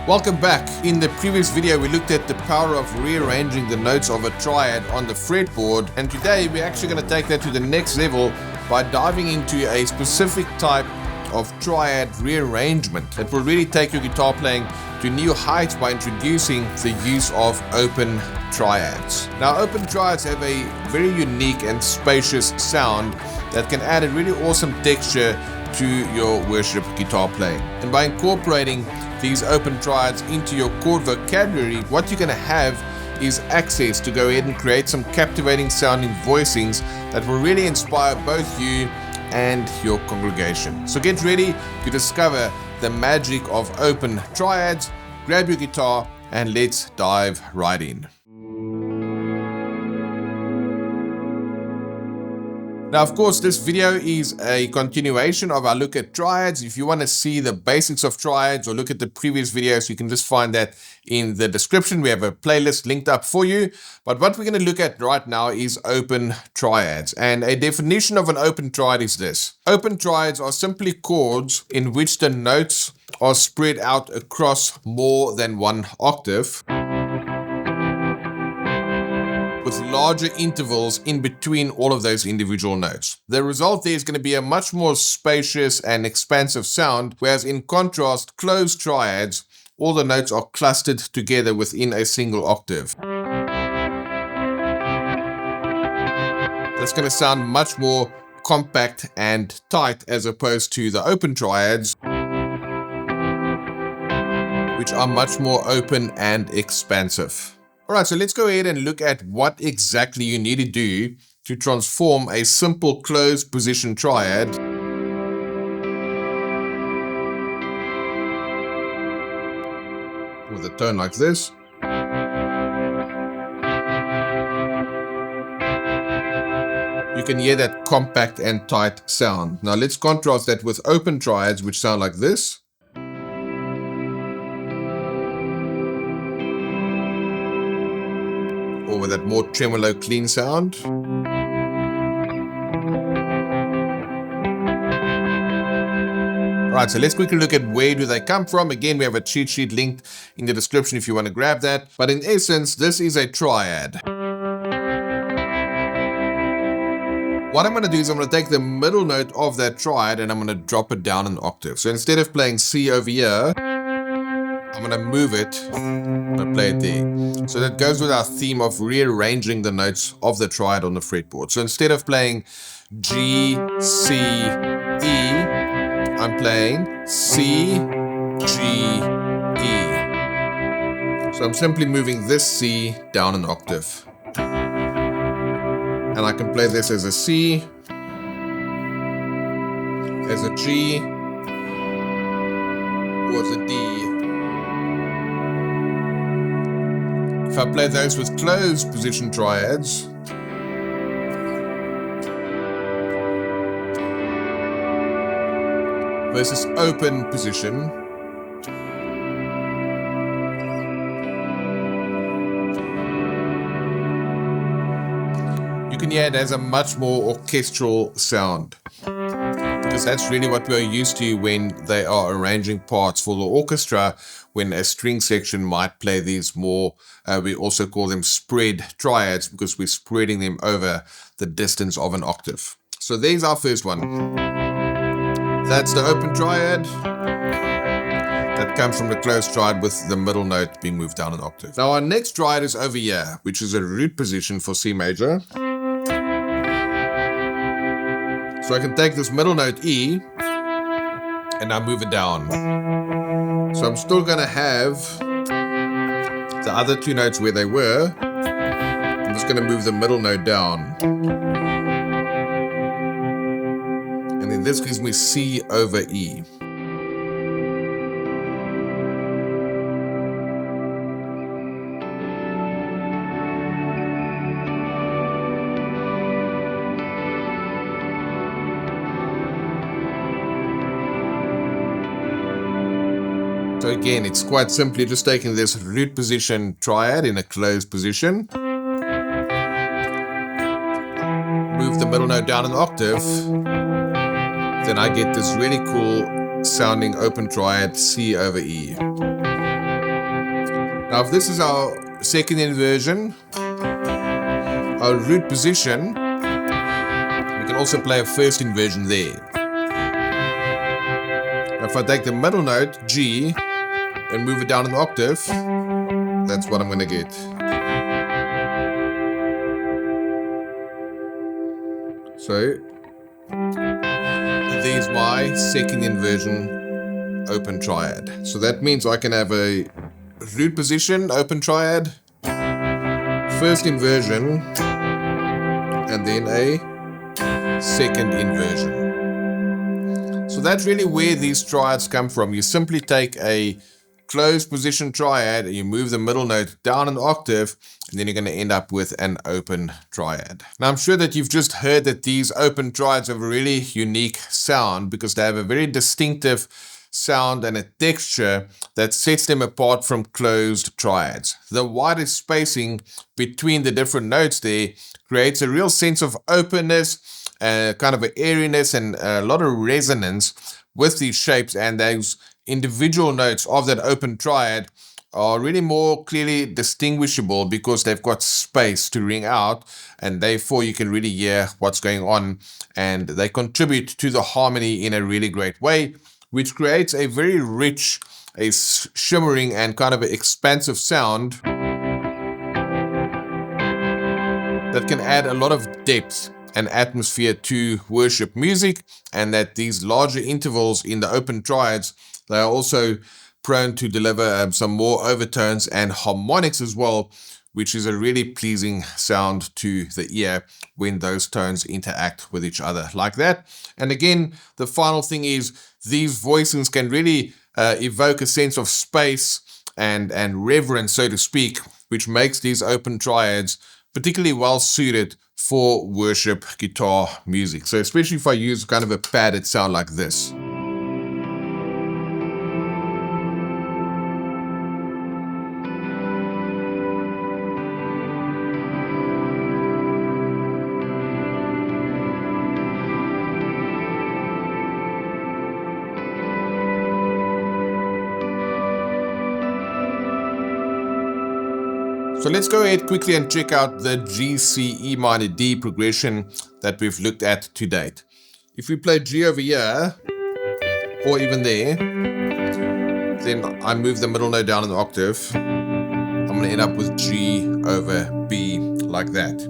Welcome back. In the previous video, we looked at the power of rearranging the notes of a triad on the fretboard, and today we're actually going to take that to the next level by diving into a specific type of triad rearrangement that will really take your guitar playing to new heights by introducing the use of open triads. Now, open triads have a very unique and spacious sound that can add a really awesome texture to your worship guitar playing. And by incorporating these open triads into your chord vocabulary, what you're going to have is access to go ahead and create some captivating sounding voicings that will really inspire both you and your congregation. So get ready to discover the magic of open triads. Grab your guitar and let's dive right in. Now, of course, this video is a continuation of our look at triads. If you want to see the basics of triads or look at the previous videos, you can just find that in the description. We have a playlist linked up for you. But what we're going to look at right now is open triads. And a definition of an open triad is this. Open triads are simply chords in which the notes are spread out across more than one octave, with larger intervals in between all of those individual notes. The result there is going to be a much more spacious and expansive sound, whereas in contrast, closed triads, all the notes are clustered together within a single octave. That's going to sound much more compact and tight as opposed to the open triads, which are much more open and expansive. Alright, so let's go ahead and look at what exactly you need to do to transform a simple closed position triad with a tone like this you can hear that compact and tight sound. Now let's contrast that with open triads, which sound like this. Or with that more tremolo clean sound. Right, so let's quickly look at where do they come from. Again, we have a cheat sheet linked in the description if you want to grab that. But in essence, this is a triad. What I'm going to do is I'm going to take the middle note of that triad and I'm going to drop it down an octave. So instead of playing C over here, I'm going to move it, I'm going to play it there. So that goes with our theme of rearranging the notes of the triad on the fretboard. So instead of playing G, C, E, I'm playing C, G, E. So I'm simply moving this C down an octave. And I can play this as a C, as a G, or as a D. If I play those with closed position triads, versus open position, you can hear it as a much more orchestral sound. Because that's really what we're used to when they are arranging parts for the orchestra, when a string section might play these more, we also call them spread triads because we're spreading them over the distance of an octave. So there's our first one. That's the open triad. That comes from the closed triad with the middle note being moved down an octave. Now our next triad is over here, which is a root position for C major. So I can take this middle note E and now move it down. So I'm still going to have the other two notes where they were. I'm just going to move the middle note down. And then this gives me C over E. So again, it's quite simply just taking this root position triad in a closed position, move the middle note down an octave, then I get this really cool sounding open triad C over E. Now if this is our second inversion, our root position, we can also play a first inversion there. Now if I take the middle note, G, and move it down an octave, that's what I'm going to get. So there's my second inversion open triad. So that means I can have a root position, open triad, first inversion, and then a second inversion. So that's really where these triads come from. You simply take a closed position triad and you move the middle note down an octave, and then you're going to end up with an open triad. Now I'm sure that you've just heard that these open triads have a really unique sound because they have a very distinctive sound and a texture that sets them apart from closed triads. The wider spacing between the different notes there creates a real sense of openness, kind of an airiness, and a lot of resonance with these shapes, and those individual notes of that open triad are really more clearly distinguishable because they've got space to ring out, and therefore you can really hear what's going on, and they contribute to the harmony in a really great way, which creates a very rich, a shimmering and kind of an expansive sound that can add a lot of depth and atmosphere to worship music, and that these larger intervals in the open triads, they are also prone to deliver some more overtones and harmonics as well, which is a really pleasing sound to the ear when those tones interact with each other like that. And again, the final thing is these voicings can really evoke a sense of space and reverence, so to speak, which makes these open triads particularly well suited for worship guitar music. So especially if I use kind of a padded sound like this. So let's go ahead quickly and check out the G, C, E minor, D progression that we've looked at to date. If we play G over here, or even there, then I move the middle note down an octave. I'm going to end up with G over B like that.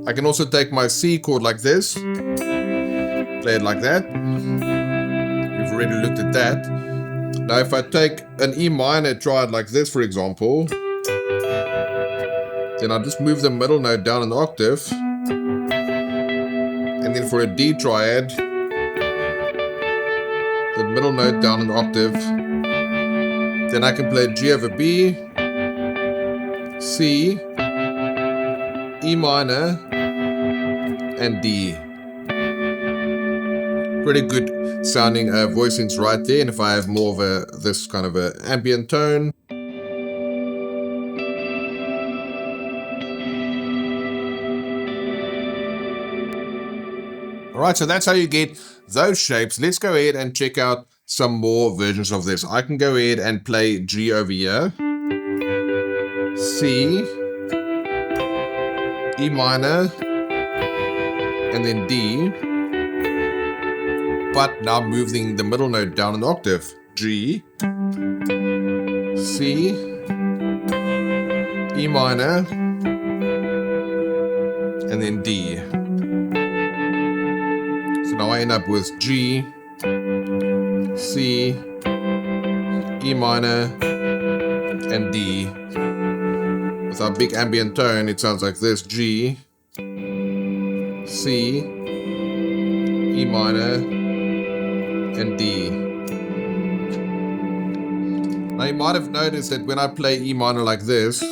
I can also take my C chord like this, play it like that. We've already looked at that. Now if I take an E minor triad like this, for example, then I'll just move the middle note down an octave. And then for a D triad, the middle note down an octave. Then I can play G over B, C, E minor, and D. Pretty good sounding voicings right there. And if I have more of this kind of an ambient tone, Alright, so that's how you get those shapes. Let's go ahead and check out some more versions of this. I can go ahead and play G over here, C, E minor, and then D, but now moving the middle note down an octave. G, C, E minor, and then D. Now I end up with G, C, E minor, and D. With our big ambient tone, it sounds like this: G, C, E minor, and D. Now you might have noticed that when I play E minor like this,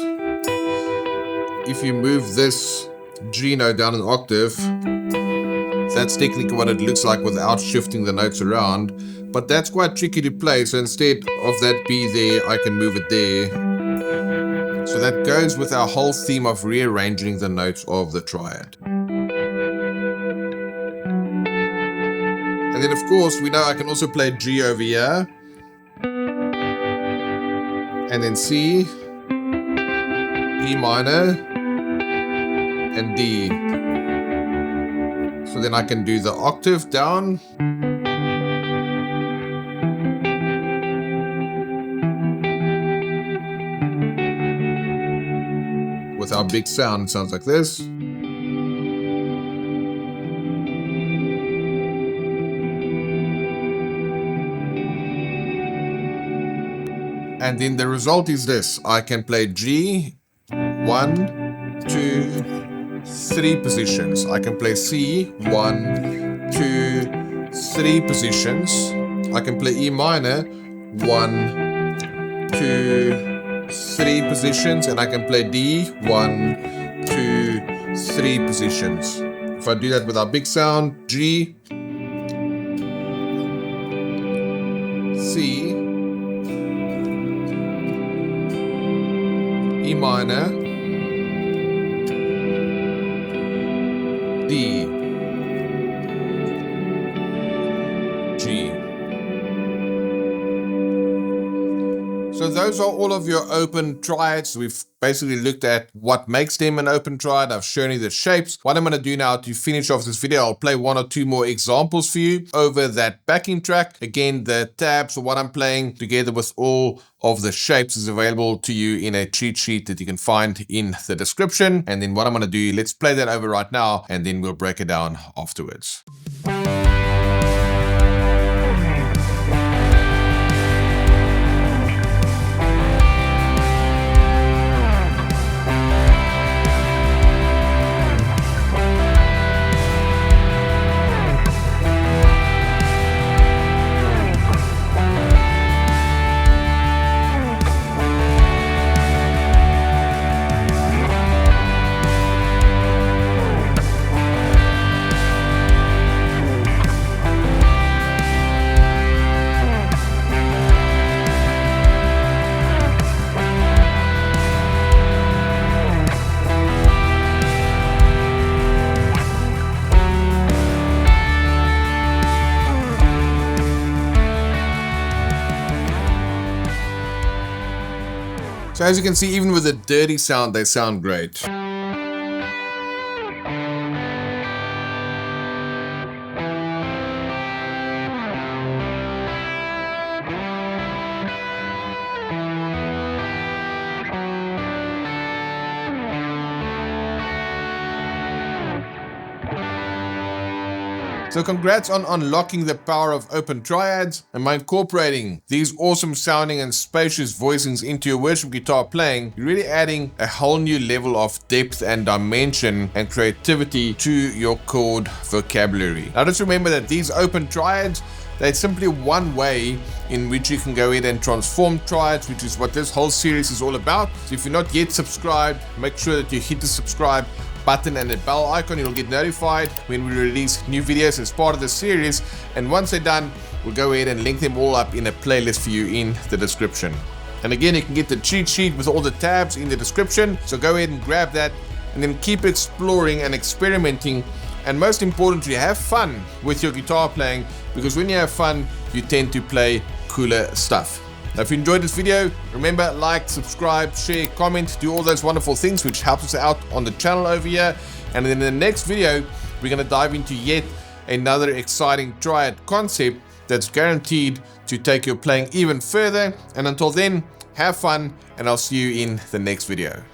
if you move this G note down an octave, that's technically what it looks like without shifting the notes around, but that's quite tricky to play. So instead of that B there, I can move it there. So that goes with our whole theme of rearranging the notes of the triad. And then of course, we know I can also play G over here, and then C, E minor, and D. So then I can do the octave down. With our big sound, it sounds like this. And then the result is this. I can play G, 1, 2, 3 positions. I can play C, 1, 2, 3 positions. I can play E minor, 1, 2, 3 positions. And I can play D, 1, 2, 3 positions. If I do that with our big sound, G, C, E minor, D, G. So those are all of your open triads. We've basically looked at what makes them an open triad. I've shown you the shapes. What I'm going to do now to finish off this video, I'll play 1 or 2 more examples for you over that backing track. Again, the tabs for what I'm playing together with all of the shapes is available to you in a cheat sheet that you can find in the description. And then what I'm going to do, let's play that over right now, and then we'll break it down afterwards. So as you can see, even with a dirty sound, they sound great. So congrats on unlocking the power of open triads, and by incorporating these awesome sounding and spacious voicings into your worship guitar playing, you're really adding a whole new level of depth and dimension and creativity to your chord vocabulary. Now just remember that these open triads, they're simply one way in which you can go ahead and transform triads, which is what this whole series is all about. So if you're not yet subscribed, make sure that you hit the subscribe button and the bell icon. You'll get notified when we release new videos as part of the series, and once they're done, we'll go ahead and link them all up in a playlist for you in the description. And again, you can get the cheat sheet with all the tabs in the description, so go ahead and grab that and then keep exploring and experimenting, and most importantly, have fun with your guitar playing, because when you have fun, you tend to play cooler stuff. Now, if you enjoyed this video, remember, like, subscribe, share, comment, do all those wonderful things which helps us out on the channel over here. And in the next video, we're going to dive into yet another exciting triad concept that's guaranteed to take your playing even further. And until then, have fun, and I'll see you in the next video.